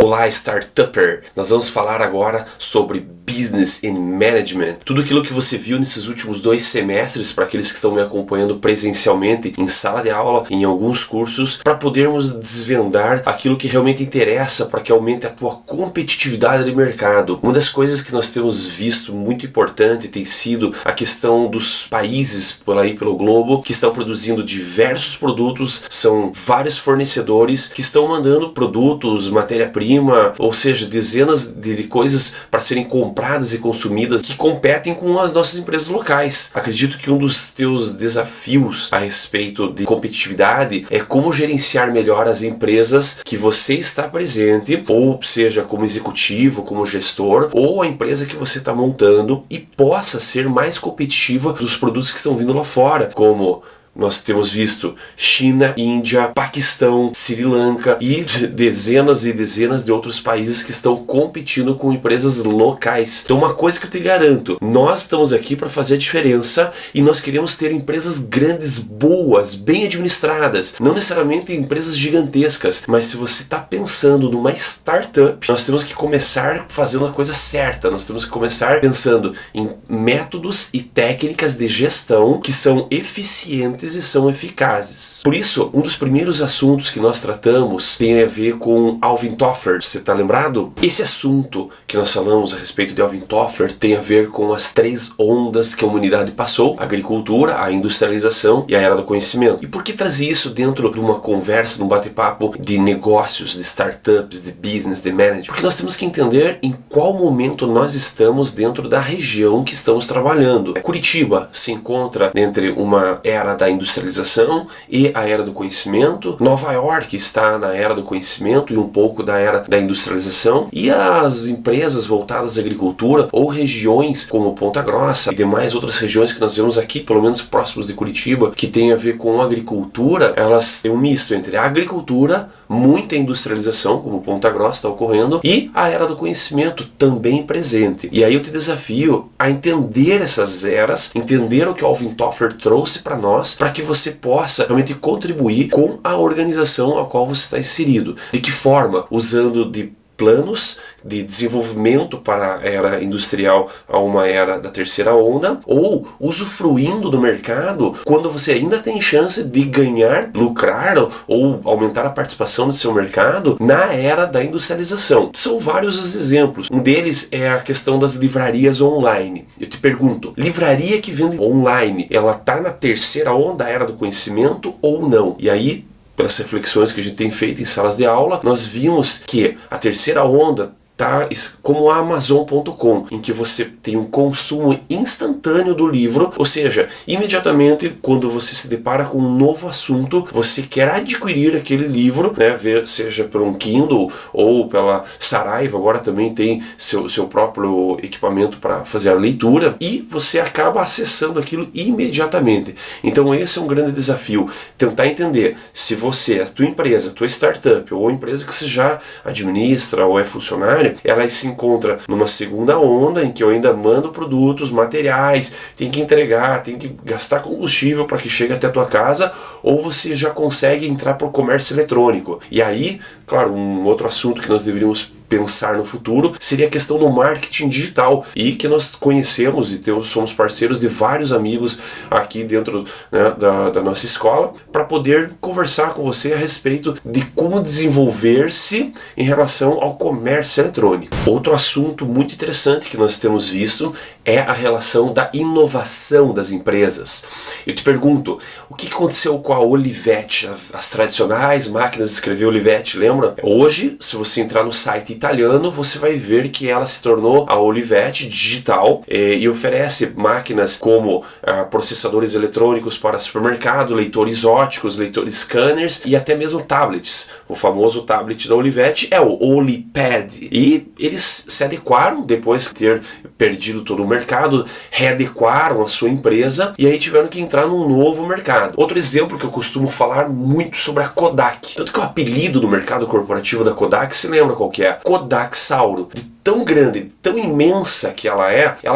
Olá, Startupper! Nós vamos falar agora sobre Business and Management. Tudo aquilo que você viu nesses últimos 2 semestres, para aqueles que estão me acompanhando presencialmente em sala de aula, em alguns cursos, para podermos desvendar aquilo que realmente interessa para que aumente a tua competitividade de mercado. Uma das coisas que nós temos visto muito importante tem sido a questão dos países por aí pelo globo que estão produzindo diversos produtos, são vários fornecedores que estão mandando produtos, matéria-prima, ou seja, dezenas de coisas para serem compradas e consumidas que competem com as nossas empresas locais. Acredito que um dos teus desafios a respeito de competitividade é como gerenciar melhor as empresas que você está presente, ou seja, como executivo, como gestor, ou a empresa que você está montando e possa ser mais competitiva dos produtos que estão vindo lá fora, como nós temos visto China, Índia, Paquistão, Sri Lanka e dezenas e dezenas de outros países que estão competindo com empresas locais. Então uma coisa que eu te garanto, nós estamos aqui para fazer a diferença e nós queremos ter empresas grandes, boas, bem administradas, não necessariamente empresas gigantescas, mas se você está pensando numa startup, nós temos que começar fazendo a coisa certa, nós temos que começar pensando em métodos e técnicas de gestão que são eficientes e são eficazes. Por isso, um dos primeiros assuntos que nós tratamos tem a ver com Alvin Toffler. Você está lembrado? Esse assunto que nós falamos a respeito de Alvin Toffler tem a ver com as 3 ondas que a humanidade passou: a agricultura, a industrialização e a era do conhecimento. E por que trazer isso dentro de uma conversa, de um bate-papo de negócios, de startups, de business, de management? Porque nós temos que entender em qual momento nós estamos dentro da região que estamos trabalhando. Curitiba se encontra entre uma era da industrialização e a era do conhecimento. Nova York está na era do conhecimento e um pouco da era da industrialização. E as empresas voltadas à agricultura ou regiões como Ponta Grossa e demais outras regiões que nós vemos aqui, pelo menos próximos de Curitiba, que tem a ver com a agricultura, elas têm um misto entre a agricultura, muita industrialização, como Ponta Grossa está ocorrendo, e a era do conhecimento também presente. E aí eu te desafio a entender essas eras, entender o que o Alvin Toffler trouxe para nós, para que você possa realmente contribuir com a organização a qual você está inserido. De que forma? Usando de planos de desenvolvimento para a era industrial a uma era da terceira onda, ou usufruindo do mercado quando você ainda tem chance de ganhar, lucrar ou aumentar a participação do seu mercado na era da industrialização. São vários os exemplos. Um deles é a questão das livrarias online. Eu te pergunto, livraria que vende online, ela está na terceira onda da era do conhecimento ou não? E aí, pelas reflexões que a gente tem feito em salas de aula, nós vimos que a terceira onda tá como a Amazon.com, em que você tem um consumo instantâneo do livro, ou seja, imediatamente quando você se depara com um novo assunto, você quer adquirir aquele livro, né, seja por um Kindle ou pela Saraiva, agora também tem seu próprio equipamento para fazer a leitura, e você acaba acessando aquilo imediatamente. Então esse é um grande desafio, tentar entender se você, a tua empresa, a tua startup ou a empresa que você já administra ou é funcionário, ela se encontra numa segunda onda em que eu ainda mando produtos, materiais, tem que entregar, tem que gastar combustível para que chegue até a tua casa, ou você já consegue entrar por comércio eletrônico. E aí, claro, um outro assunto que nós deveríamos pensar no futuro seria a questão do marketing digital, e que nós conhecemos e somos parceiros de vários amigos aqui dentro, né, da nossa escola, para poder conversar com você a respeito de como desenvolver-se em relação ao comércio eletrônico. Outro assunto muito interessante que nós temos visto é a relação da inovação das empresas. Eu te pergunto, o que aconteceu com a Olivetti, as tradicionais máquinas de escrever Olivetti, lembra? Hoje, se você entrar no site italiano, você vai ver que ela se tornou a Olivetti digital e oferece máquinas como processadores eletrônicos para supermercado, leitores óticos, leitores scanners e até mesmo tablets. O famoso tablet da Olivetti é o Olipad. E eles se adequaram depois de ter perdido todo o mercado, readequaram a sua empresa e aí tiveram que entrar num novo mercado. Outro exemplo que eu costumo falar muito sobre a Kodak. Tanto que o apelido do mercado corporativo da Kodak, se lembra qual que é? Kodaksauro. De tão grande, tão imensa que ela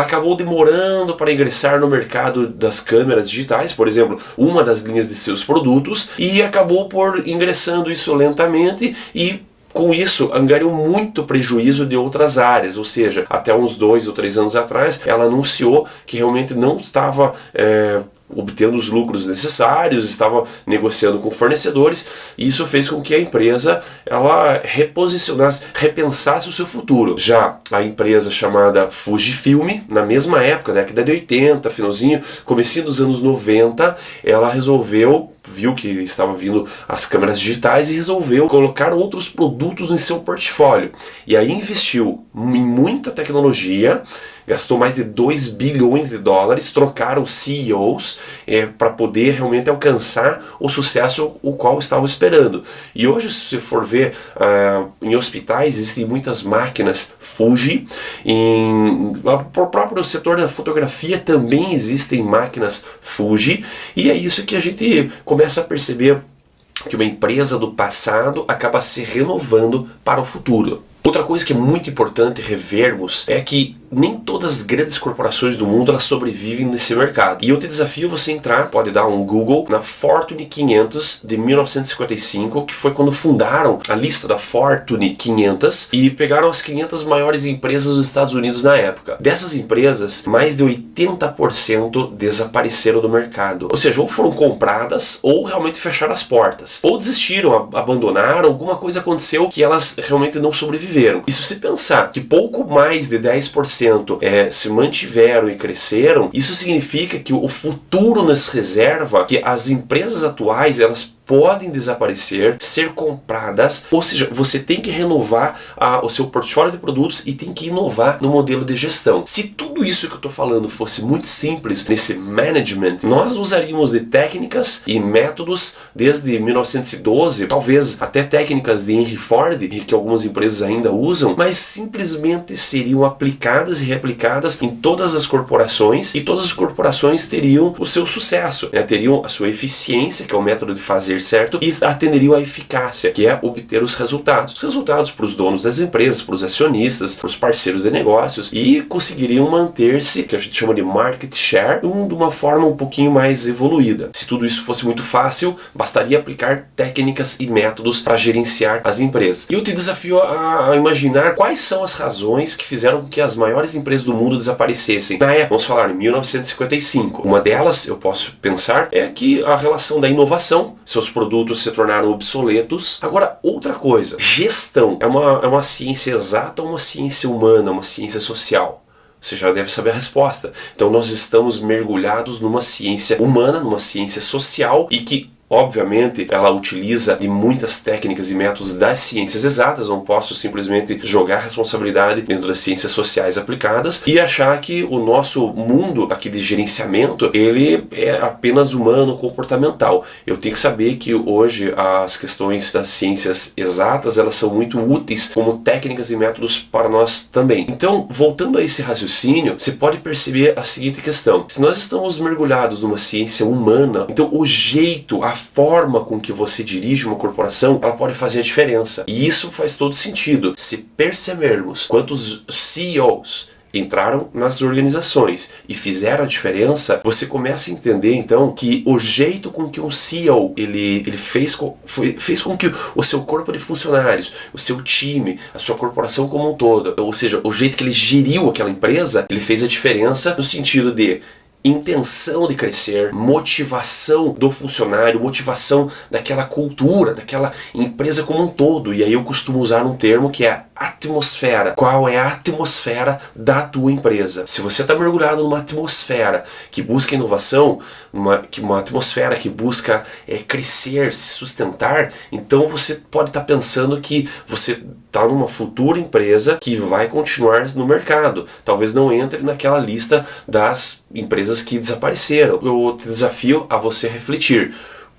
acabou demorando para ingressar no mercado das câmeras digitais, por exemplo, uma das linhas de seus produtos, e acabou por ingressando isso lentamente e com isso angariou muito prejuízo de outras áreas, ou seja, até uns 2 ou 3 anos atrás ela anunciou que realmente não estava obtendo os lucros necessários, estava negociando com fornecedores, e isso fez com que a empresa ela repensasse o seu futuro. Já a empresa chamada Fujifilm, na mesma época, década de 80, finalzinho, comecinho dos anos 90, ela viu que estava vindo as câmeras digitais e resolveu colocar outros produtos em seu portfólio. E aí investiu em muita tecnologia, gastou mais de 2 bilhões de dólares, trocaram CEOs para poder realmente alcançar o sucesso o qual estavam esperando. E hoje, se você for ver, em hospitais existem muitas máquinas Fuji, no próprio setor da fotografia também existem máquinas Fuji, e é isso que a gente começa a perceber, que uma empresa do passado acaba se renovando para o futuro. Outra coisa que é muito importante revermos é que nem todas as grandes corporações do mundo elas sobrevivem nesse mercado. E eu te desafio você entrar, pode dar um Google, na Fortune 500 de 1955, que foi quando fundaram a lista da Fortune 500 e pegaram as 500 maiores empresas dos Estados Unidos na época. Dessas empresas, mais de 80% desapareceram do mercado. Ou seja, ou foram compradas, ou realmente fecharam as portas. Ou desistiram, abandonaram, alguma coisa aconteceu que elas realmente não sobreviveram. E se você pensar que pouco mais de 10% se mantiveram e cresceram, isso significa que o futuro nos reserva que as empresas atuais elas podem desaparecer, ser compradas, ou seja, você tem que renovar o seu portfólio de produtos e tem que inovar no modelo de gestão. Se tudo isso que eu estou falando fosse muito simples nesse management, nós usaríamos de técnicas e métodos desde 1912, talvez até técnicas de Henry Ford, que algumas empresas ainda usam, mas simplesmente seriam aplicadas e reaplicadas em todas as corporações, e todas as corporações teriam o seu sucesso, teriam a sua eficiência, que é o método de fazer certo, e atenderiam à eficácia, que é obter os resultados. Os resultados para os donos das empresas, para os acionistas, para os parceiros de negócios, e conseguiriam manter-se, que a gente chama de market share, de uma forma um pouquinho mais evoluída. Se tudo isso fosse muito fácil, bastaria aplicar técnicas e métodos para gerenciar as empresas. E eu te desafio a imaginar quais são as razões que fizeram com que as maiores empresas do mundo desaparecessem. Na época, vamos falar em 1955. Uma delas, eu posso pensar, é que a relação da inovação, seus produtos se tornaram obsoletos. Agora, outra coisa, gestão é uma ciência exata ou uma ciência humana, uma ciência social? Você já deve saber a resposta. Então nós estamos mergulhados numa ciência humana, numa ciência social, e que obviamente ela utiliza de muitas técnicas e métodos das ciências exatas. Não posso simplesmente jogar responsabilidade dentro das ciências sociais aplicadas e achar que o nosso mundo aqui de gerenciamento ele é apenas humano, comportamental. Eu tenho que saber que hoje as questões das ciências exatas elas são muito úteis como técnicas e métodos para nós também. Então, voltando a esse raciocínio, você pode perceber a seguinte questão: se nós estamos mergulhados numa ciência humana, então o jeito, a forma com que você dirige uma corporação, ela pode fazer a diferença. E isso faz todo sentido. Se percebermos quantos CEOs entraram nas organizações e fizeram a diferença, você começa a entender então que o jeito com que um CEO ele fez com que o seu corpo de funcionários, o seu time, a sua corporação como um todo, ou seja, o jeito que ele geriu aquela empresa, ele fez a diferença no sentido de intenção de crescer, motivação do funcionário, motivação daquela cultura, daquela empresa como um todo. E aí eu costumo usar um termo que é atmosfera. Qual é a atmosfera da tua empresa? Se você está mergulhado numa atmosfera que busca inovação, uma atmosfera que busca crescer, se sustentar, então você pode estar pensando que você está numa futura empresa que vai continuar no mercado. Talvez não entre naquela lista das empresas que desapareceram. Eu te desafio a você refletir.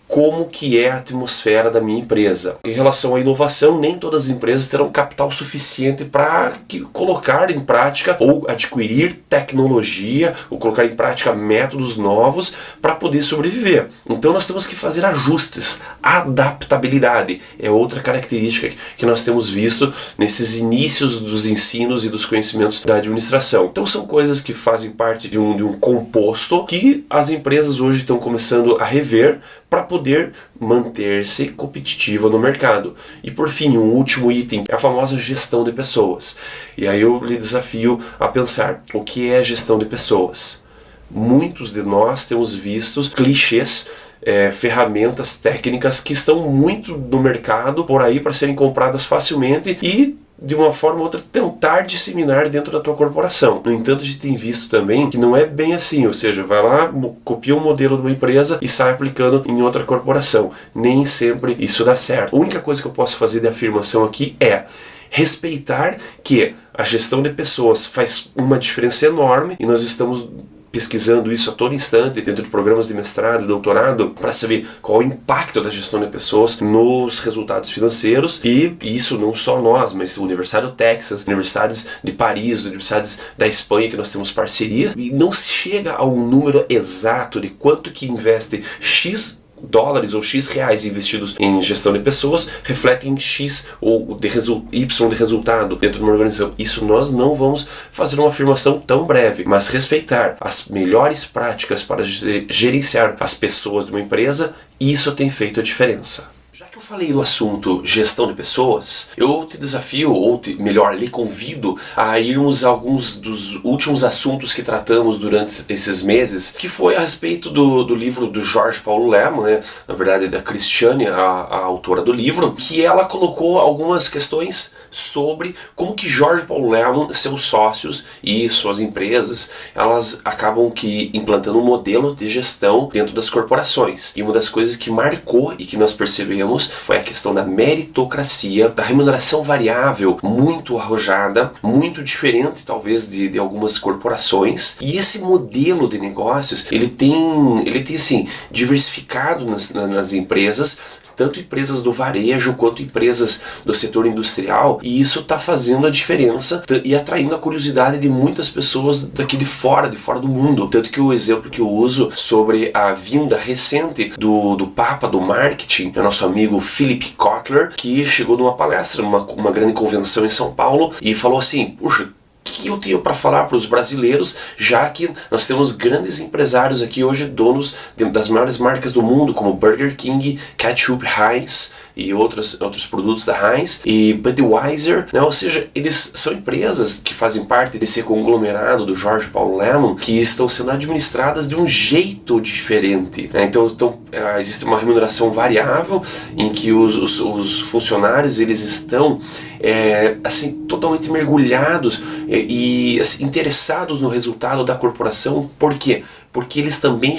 Como que é a atmosfera da minha empresa? Em relação à inovação, nem todas as empresas terão capital suficiente para colocar em prática ou adquirir tecnologia ou colocar em prática métodos novos para poder sobreviver. Então nós temos que fazer ajustes. Adaptabilidade é outra característica que nós temos visto nesses inícios dos ensinos e dos conhecimentos da administração. Então são coisas que fazem parte de um composto que as empresas hoje estão começando a rever para poder manter-se competitiva no mercado. E por fim, um último item é a famosa gestão de pessoas. E aí eu lhe desafio a pensar o que é gestão de pessoas. Muitos de nós temos visto clichês, ferramentas técnicas que estão muito no mercado por aí para serem compradas facilmente e de uma forma ou outra tentar disseminar dentro da tua corporação. No entanto, a gente tem visto também que não é bem assim, ou seja, vai lá, copia um modelo de uma empresa e sai aplicando em outra corporação. Nem sempre isso dá certo. A única coisa que eu posso fazer de afirmação aqui é respeitar que a gestão de pessoas faz uma diferença enorme e nós estamos pesquisando isso a todo instante dentro de programas de mestrado e doutorado para saber qual é o impacto da gestão de pessoas nos resultados financeiros, e isso não só nós, mas a Universidade do Texas, universidades de Paris, universidades da Espanha que nós temos parcerias, e não se chega a um número exato de quanto que investe X dólares ou X reais investidos em gestão de pessoas refletem X ou Y de resultado dentro de uma organização. Isso nós não vamos fazer uma afirmação tão breve, mas respeitar as melhores práticas para gerenciar as pessoas de uma empresa, isso tem feito a diferença. Eu falei do assunto gestão de pessoas, eu te desafio, ou melhor, lhe convido a irmos a alguns dos últimos assuntos que tratamos durante esses meses, que foi a respeito do livro do Jorge Paulo Lemann, né? Na verdade da Cristiane, a autora do livro, que ela colocou algumas questões sobre como que Jorge Paulo Lemann, seus sócios e suas empresas, elas acabam que implantando um modelo de gestão dentro das corporações. E uma das coisas que marcou e que nós percebemos foi a questão da meritocracia, da remuneração variável muito arrojada, muito diferente talvez de algumas corporações. E esse modelo de negócios, ele tem assim, diversificado nas empresas, tanto empresas do varejo quanto empresas do setor industrial, e isso está fazendo a diferença e atraindo a curiosidade de muitas pessoas daqui de fora do mundo. Tanto que o exemplo que eu uso sobre a vinda recente do Papa do Marketing, é nosso amigo Philip Kotler, que chegou numa palestra, numa grande convenção em São Paulo, e falou assim: puxa, que eu tenho para falar para os brasileiros, já que nós temos grandes empresários aqui hoje, donos das maiores marcas do mundo, como Burger King, Ketchup, Heinz e outros produtos da Heinz e Budweiser, né? Ou seja, eles são empresas que fazem parte desse conglomerado do Jorge Paulo Lemann, que estão sendo administradas de um jeito diferente, né? Então existe uma remuneração variável em que os funcionários eles estão assim, totalmente mergulhados e assim, interessados no resultado da corporação. Por quê? Porque eles também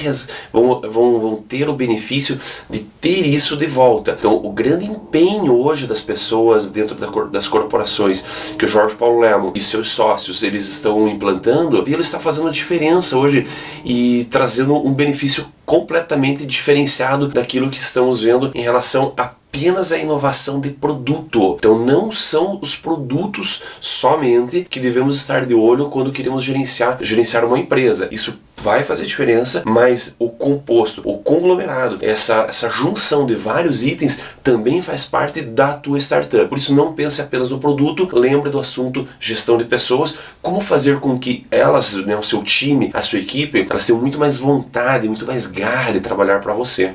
vão ter o benefício de ter isso de volta. Então, o grande empenho hoje das pessoas dentro das corporações que o Jorge Paulo Lemann e seus sócios eles estão implantando, ele está fazendo a diferença hoje e trazendo um benefício completamente diferenciado daquilo que estamos vendo em relação apenas à inovação de produto. Então não são os produtos somente que devemos estar de olho quando queremos gerenciar uma empresa. Isso vai fazer diferença, mas o composto, o conglomerado, essa junção de vários itens também faz parte da tua startup. Por isso não pense apenas no produto, lembre do assunto gestão de pessoas, como fazer com que elas, né, o seu time, a sua equipe, elas tenham muito mais vontade, muito mais garra de trabalhar para você.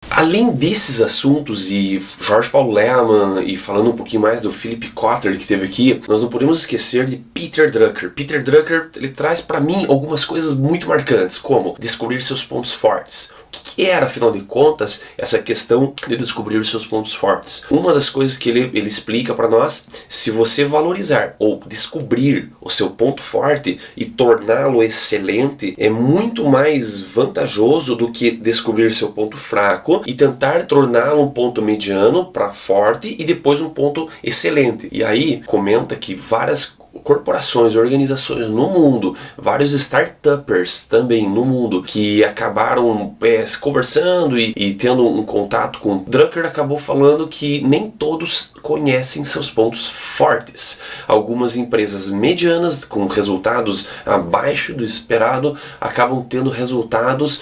Além desses assuntos e Jorge Paulo Lemann e falando um pouquinho mais do Philip Kotler que teve aqui, nós não podemos esquecer de Peter Drucker. Peter Drucker, ele traz para mim algumas coisas muito marcantes, como descobrir seus pontos fortes. O que era, afinal de contas, essa questão de descobrir os seus pontos fortes? Uma das coisas que ele explica para nós, se você valorizar ou descobrir o seu ponto forte e torná-lo excelente, é muito mais vantajoso do que descobrir seu ponto fraco e tentar torná-lo um ponto mediano para forte e depois um ponto excelente. E aí comenta que várias corporações, organizações no mundo, vários startuppers também no mundo que acabaram conversando e tendo um contato com Drucker, acabou falando que nem todos conhecem seus pontos fortes. Algumas empresas medianas com resultados abaixo do esperado acabam tendo resultados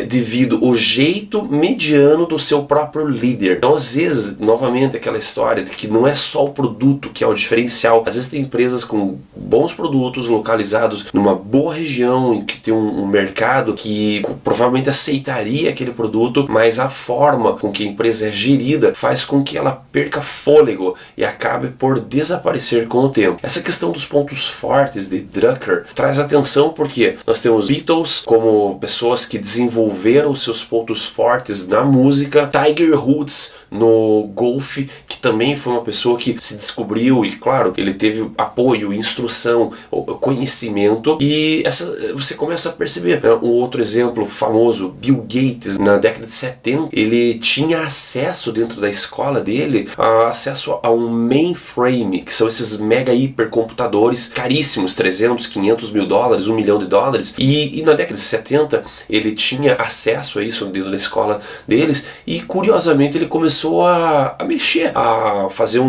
devido ao jeito mediano do seu próprio líder. Então às vezes, novamente aquela história de que não é só o produto que é o diferencial. Às vezes tem empresas com com bons produtos localizados numa boa região em que tem um mercado que provavelmente aceitaria aquele produto, mas a forma com que a empresa é gerida faz com que ela perca fôlego e acabe por desaparecer com o tempo. Essa questão dos pontos fortes de Drucker traz atenção porque nós temos Beatles como pessoas que desenvolveram os seus pontos fortes na música, Tiger Woods no golfe, que também foi uma pessoa que se descobriu e, claro, ele teve apoio, instrução, conhecimento, e você começa a perceber, né? Um outro exemplo famoso, Bill Gates, na década de 70, ele tinha acesso dentro da escola dele, acesso a um mainframe, que são esses mega hipercomputadores caríssimos, 300, 500 mil dólares, $1 milhão, e na década de 70 ele tinha acesso a isso dentro da escola deles, e curiosamente ele começou a mexer, a fazer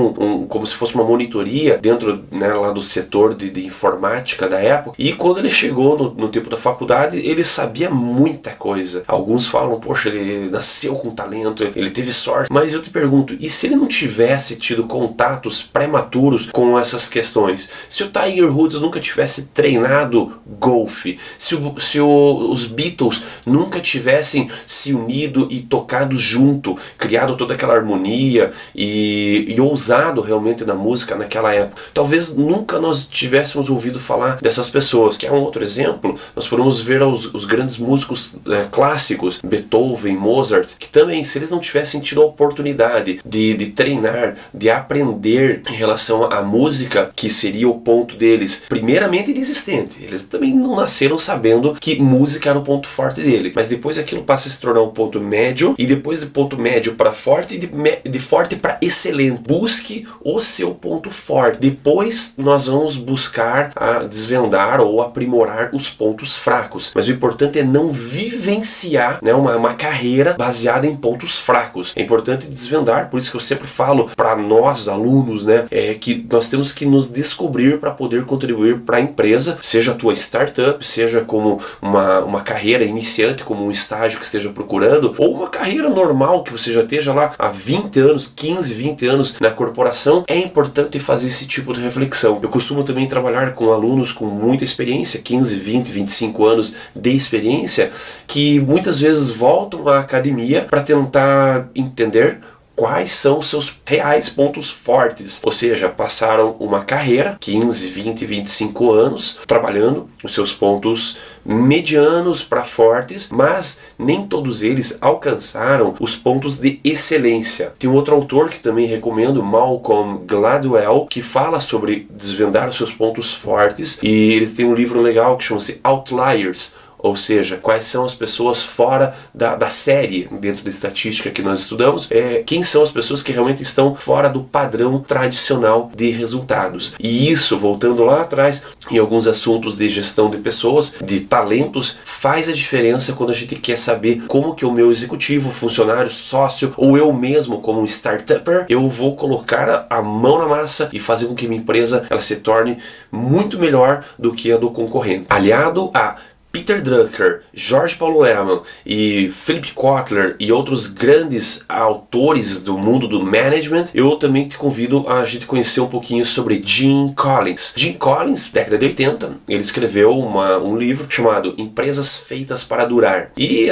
como se fosse uma monitoria dentro, né, lá do setor de informática da época, e quando ele chegou no tempo da faculdade, ele sabia muita coisa. Alguns falam, poxa, ele nasceu com talento, ele teve sorte, mas eu te pergunto, e se ele não tivesse tido contatos prematuros com essas questões? Se o Tiger Woods nunca tivesse treinado golfe, se os Beatles nunca tivessem se unido e tocado junto, criado toda aquela harmonia e ousado realmente na música naquela época, talvez nunca nós tivéssemos ouvido falar dessas pessoas. Que é um outro exemplo, nós podemos ver os grandes músicos clássicos, Beethoven, Mozart, que também, se eles não tivessem tido a oportunidade de treinar, de aprender em relação à música, que seria o ponto deles primeiramente inexistente, eles também não nasceram sabendo que música era o ponto forte dele, mas depois aquilo passa a se tornar um ponto médio, e depois de ponto médio para forte, e de forte para excelente. Busque o seu ponto forte, depois nós vamos buscar desvendar ou aprimorar os pontos fracos, mas o importante é não vivenciar, né, uma carreira baseada em pontos fracos. É importante desvendar, por isso que eu sempre falo para nós alunos, né, que nós temos que nos descobrir para poder contribuir para a empresa, seja a tua startup, seja como uma carreira iniciante, como um estágio que esteja procurando, ou uma carreira normal que você já esteja lá há 20 anos, 15, 20 anos na corporação. É importante fazer esse tipo de reflexão. Eu costumo também trabalhar com alunos com muita experiência, 15, 20, 25 anos de experiência, que muitas vezes voltam à academia para tentar entender quais são os seus reais pontos fortes. Ou seja, passaram uma carreira, 15, 20, 25 anos, trabalhando os seus pontos medianos para fortes, mas nem todos eles alcançaram os pontos de excelência. Tem um outro autor que também recomendo, Malcolm Gladwell, que fala sobre desvendar os seus pontos fortes, e ele tem um livro legal que chama-se Outliers, ou seja, quais são as pessoas fora da série dentro da estatística que nós estudamos, quem são as pessoas que realmente estão fora do padrão tradicional de resultados. E isso, voltando lá atrás, em alguns assuntos de gestão de pessoas, de talentos, faz a diferença quando a gente quer saber como que o meu executivo, funcionário, sócio, ou eu mesmo como um startupper, eu vou colocar a mão na massa e fazer com que minha empresa ela se torne muito melhor do que a do concorrente. Aliado a Peter Drucker, George Paulo Lehrman e Philip Kotler e outros grandes autores do mundo do management, eu também te convido a gente conhecer um pouquinho sobre Jim Collins. Jim Collins, década de 80, ele escreveu um livro chamado Empresas Feitas para Durar. E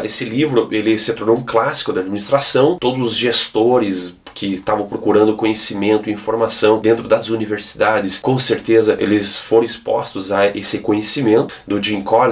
esse livro ele se tornou um clássico da administração. Todos os gestores que estavam procurando conhecimento e informação dentro das universidades, com certeza eles foram expostos a esse conhecimento do Jim Collins,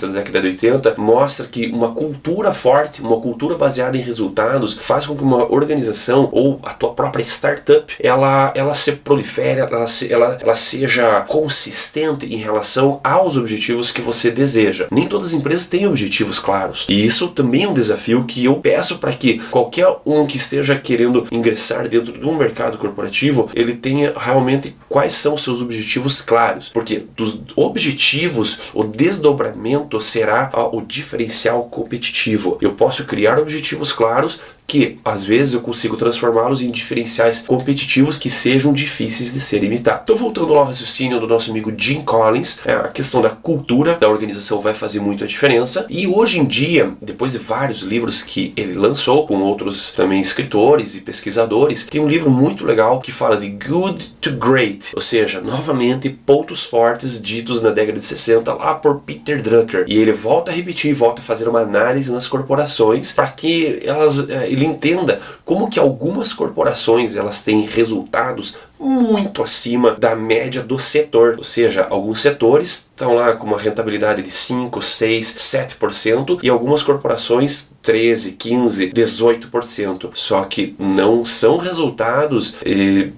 da década de 80, mostra que uma cultura forte, uma cultura baseada em resultados, faz com que uma organização ou a tua própria startup, ela se prolifere, ela seja consistente em relação aos objetivos que você deseja. Nem todas as empresas têm objetivos claros, e isso também é um desafio que eu peço para que qualquer um que esteja querendo ingressar dentro de um mercado corporativo, ele tenha realmente quais são os seus objetivos claros, porque dos objetivos, o desdobramento será o diferencial competitivo. Eu posso criar objetivos claros, que às vezes eu consigo transformá-los em diferenciais competitivos que sejam difíceis de ser imitados. Então, voltando ao raciocínio do nosso amigo Jim Collins, a questão da cultura da organização vai fazer muito a diferença. E hoje em dia, depois de vários livros que ele lançou com outros também escritores e pesquisadores, tem um livro muito legal que fala de Good to Great, ou seja, novamente pontos fortes ditos na década de 60 lá por Peter Drucker. E ele volta a repetir, volta a fazer uma análise nas corporações para que ele entenda como que algumas corporações elas têm resultados muito acima da média do setor, ou seja, alguns setores estão lá com uma rentabilidade de 5, 6, 7% e algumas corporações 13, 15, 18%. Só que não são resultados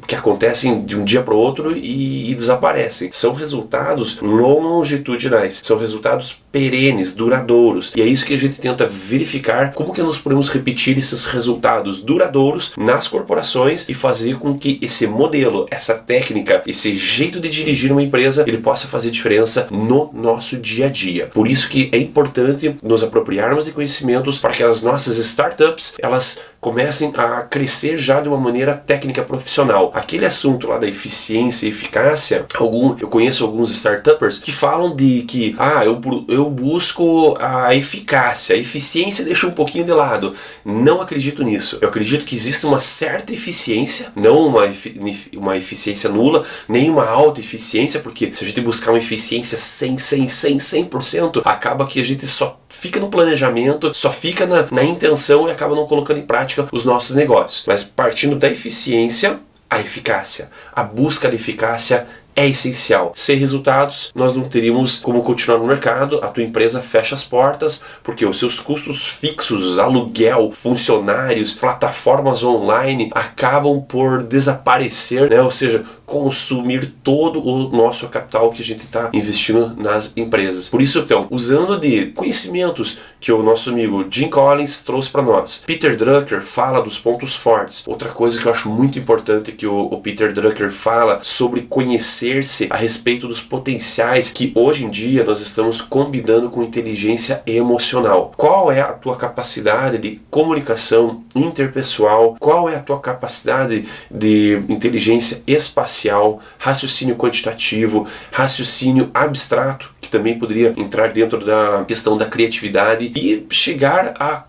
que acontecem de um dia para o outro e desaparecem. São resultados longitudinais, são resultados perenes, duradouros. E é isso que a gente tenta verificar, como que nós podemos repetir esses resultados duradouros nas corporações e fazer com que esse modelo, essa técnica, esse jeito de dirigir uma empresa, ele possa fazer diferença no nosso dia a dia. Por isso que é importante nos apropriarmos de conhecimentos para que as nossas startups, elas comecem a crescer já de uma maneira técnica profissional. Aquele assunto lá da eficiência e eficácia, eu conheço alguns startuppers que falam de que eu busco a eficácia, a eficiência deixa um pouquinho de lado. Não acredito nisso. Eu acredito que existe uma certa eficiência, não uma eficiência nula, nem uma alta eficiência, porque se a gente buscar uma eficiência 100%, acaba que a gente só fica no planejamento, só fica na intenção e acaba não colocando em prática os nossos negócios. Mas partindo da eficiência, a eficácia, a busca da eficácia é essencial. Sem resultados, nós não teríamos como continuar no mercado, a tua empresa fecha as portas, porque os seus custos fixos, aluguel, funcionários, plataformas online, acabam por desaparecer, né? Ou seja, consumir todo o nosso capital que a gente está investindo nas empresas. Por isso, então, usando de conhecimentos que o nosso amigo Jim Collins trouxe para nós, Peter Drucker fala dos pontos fortes. Outra coisa que eu acho muito importante que o Peter Drucker fala sobre conhecer a respeito dos potenciais que hoje em dia nós estamos combinando com inteligência emocional. Qual é a tua capacidade de comunicação interpessoal? Qual é a tua capacidade de inteligência espacial, raciocínio quantitativo, raciocínio abstrato, que também poderia entrar dentro da questão da criatividade e chegar a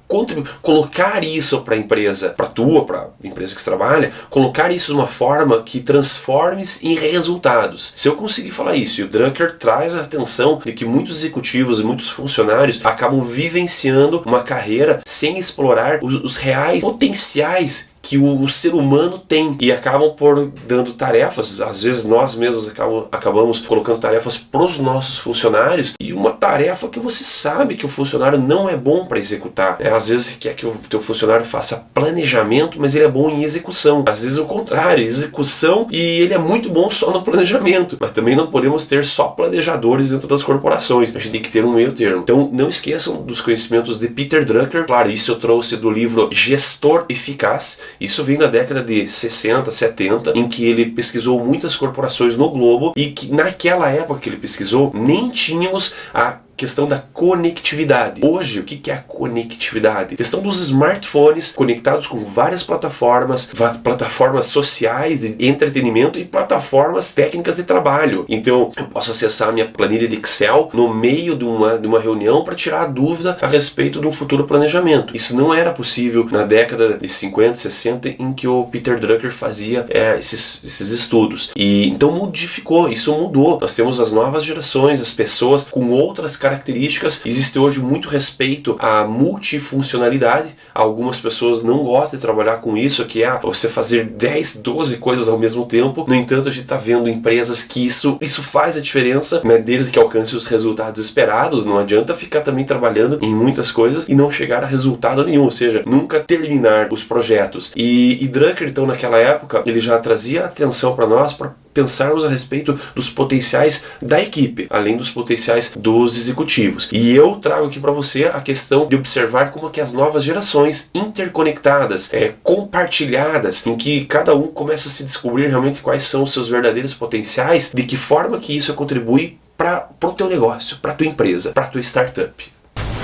colocar isso para a empresa, para a empresa que você trabalha, colocar isso de uma forma que transforme-se em resultados. Se eu conseguir falar isso, e o Drucker traz a atenção de que muitos executivos e muitos funcionários acabam vivenciando uma carreira sem explorar os reais potenciais que o ser humano tem e acabam por dando tarefas, às vezes nós mesmos acabamos colocando tarefas para os nossos funcionários e uma tarefa que você sabe que o funcionário não é bom para executar. Às vezes você quer que o teu funcionário faça planejamento, mas ele é bom em execução. Às vezes o contrário, execução e ele é muito bom só no planejamento. Mas também não podemos ter só planejadores dentro das corporações. A gente tem que ter um meio termo. Então não esqueçam dos conhecimentos de Peter Drucker. Claro, isso eu trouxe do livro Gestor Eficaz. Isso vem da década de 60, 70, em que ele pesquisou muitas corporações no globo e que naquela época que ele pesquisou nem tínhamos a questão da conectividade. Hoje, o que é a conectividade? A questão dos smartphones conectados com várias plataformas sociais de entretenimento e plataformas técnicas de trabalho. Então, eu posso acessar a minha planilha de Excel no meio de uma reunião para tirar a dúvida a respeito de um futuro planejamento. Isso não era possível na década de 50, 60, em que o Peter Drucker fazia esses estudos. E então modificou, isso mudou. Nós temos as novas gerações, as pessoas com outras características. Existe hoje muito respeito à multifuncionalidade. Algumas pessoas não gostam de trabalhar com isso, que é você fazer 10, 12 coisas ao mesmo tempo. No entanto, a gente está vendo empresas que isso faz a diferença, né, desde que alcance os resultados esperados. Não adianta ficar também trabalhando em muitas coisas e não chegar a resultado nenhum, ou seja, nunca terminar os projetos. E Drucker, então, naquela época, ele já trazia atenção para nós, para pensarmos a respeito dos potenciais da equipe, além dos potenciais dos executivos. E eu trago aqui para você a questão de observar como que as novas gerações interconectadas, compartilhadas, em que cada um começa a se descobrir realmente quais são os seus verdadeiros potenciais, de que forma que isso contribui para o teu negócio, para a tua empresa, para a tua startup.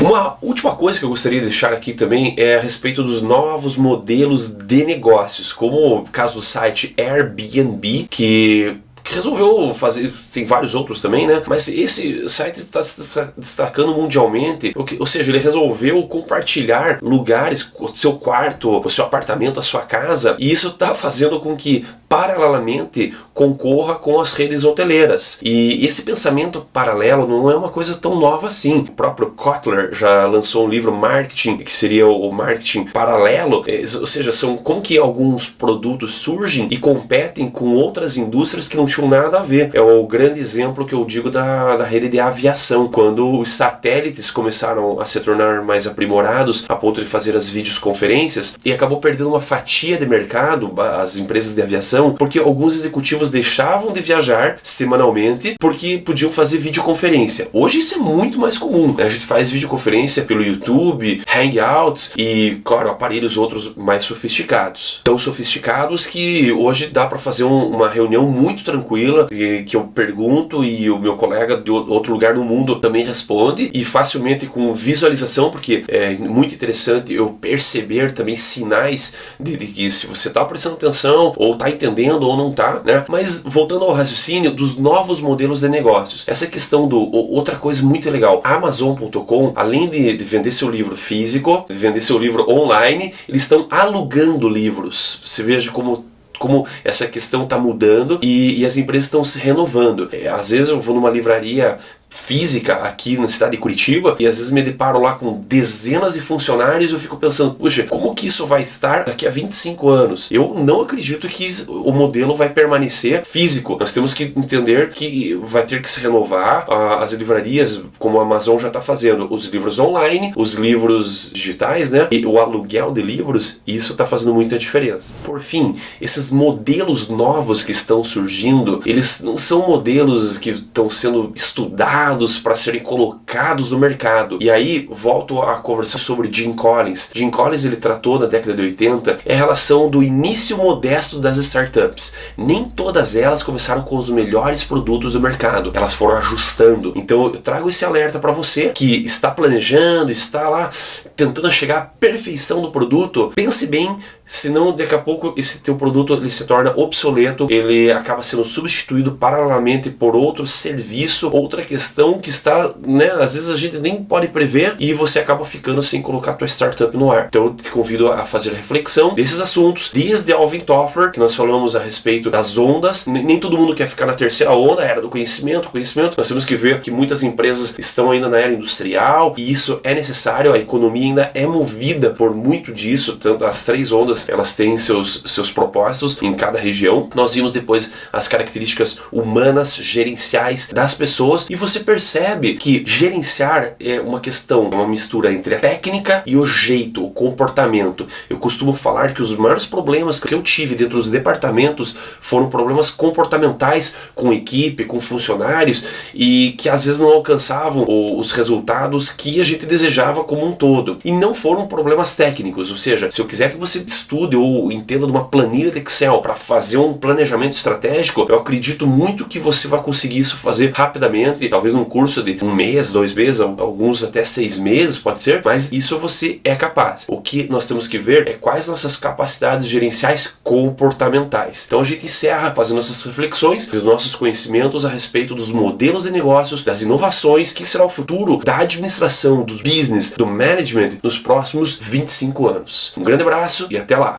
Uma última coisa que eu gostaria de deixar aqui também é a respeito dos novos modelos de negócios, como o caso do site Airbnb, que resolveu fazer, tem vários outros também, né? Mas esse site está se destacando mundialmente, ou seja, ele resolveu compartilhar lugares, o seu quarto, o seu apartamento, a sua casa, e isso está fazendo com que paralelamente concorra com as redes hoteleiras. E esse pensamento paralelo não é uma coisa tão nova assim. O próprio Kotler já lançou um livro Marketing, que seria o marketing paralelo, ou seja, são como que alguns produtos surgem e competem com outras indústrias que não tinham nada a ver. É o grande exemplo que eu digo da rede de aviação, quando os satélites começaram a se tornar mais aprimorados a ponto de fazer as videoconferências, e acabou perdendo uma fatia de mercado, as empresas de aviação, porque alguns executivos deixavam de viajar semanalmente porque podiam fazer videoconferência. Hoje isso é muito mais comum, né? A gente faz videoconferência pelo YouTube, Hangouts e, claro, aparelhos outros mais sofisticados. Tão sofisticados que hoje dá para fazer uma reunião muito tranquila, que eu pergunto e o meu colega de outro lugar no mundo também responde, e facilmente com visualização, porque é muito interessante eu perceber também sinais de que se você está prestando atenção ou está entendendo ou não tá, né? Mas voltando ao raciocínio dos novos modelos de negócios, essa questão outra coisa muito legal, Amazon.com, além de vender seu livro físico, de vender seu livro online, eles estão alugando livros. Você veja como essa questão está mudando e as empresas estão se renovando. Às vezes eu vou numa livraria física aqui na cidade de Curitiba e às vezes me deparo lá com dezenas de funcionários e eu fico pensando, puxa, como que isso vai estar daqui a 25 anos? Eu não acredito que o modelo vai permanecer físico. Nós temos que entender que vai ter que se renovar. As livrarias, como a Amazon já está fazendo, os livros online, os livros digitais, né? E o aluguel de livros, isso está fazendo muita diferença. Por fim, esses modelos novos que estão surgindo, eles não são modelos que estão sendo estudados para serem colocados no mercado. E aí, volto a conversar sobre Jim Collins. Jim Collins, ele tratou na década de 80 a relação do início modesto das startups. Nem todas elas começaram com os melhores produtos do mercado. Elas foram ajustando. Então, eu trago esse alerta para você que está planejando, está lá tentando chegar à perfeição do produto. Pense bem, senão daqui a pouco esse teu produto ele se torna obsoleto, ele acaba sendo substituído paralelamente por outro serviço, outra questão que está, né, às vezes a gente nem pode prever e você acaba ficando sem colocar a tua startup no ar. Então eu te convido a fazer a reflexão desses assuntos, desde Alvin Toffler, que nós falamos a respeito das ondas. Nem todo mundo quer ficar na terceira onda, a era do conhecimento. Nós temos que ver que muitas empresas estão ainda na era industrial e isso é necessário, a economia ainda é movida por muito disso, tanto as três ondas, elas têm seus propósitos em cada região. Nós vimos depois as características humanas, gerenciais das pessoas, e você percebe que gerenciar é uma questão, é uma mistura entre a técnica e o jeito, o comportamento. Eu costumo falar que os maiores problemas que eu tive dentro dos departamentos foram problemas comportamentais com equipe, com funcionários, e que às vezes não alcançavam os resultados que a gente desejava como um todo. E não foram problemas técnicos, ou seja, se eu quiser que você estude ou entenda de uma planilha de Excel para fazer um planejamento estratégico, eu acredito muito que você vai conseguir isso fazer rapidamente, talvez num curso de 1 mês, 2 meses, alguns até 6 meses pode ser, mas isso você é capaz. O que nós temos que ver é quais nossas capacidades gerenciais comportamentais. Então a gente encerra fazendo essas reflexões dos nossos conhecimentos a respeito dos modelos de negócios, das inovações, que será o futuro da administração, dos business, do management nos próximos 25 anos. Um grande abraço e até lá!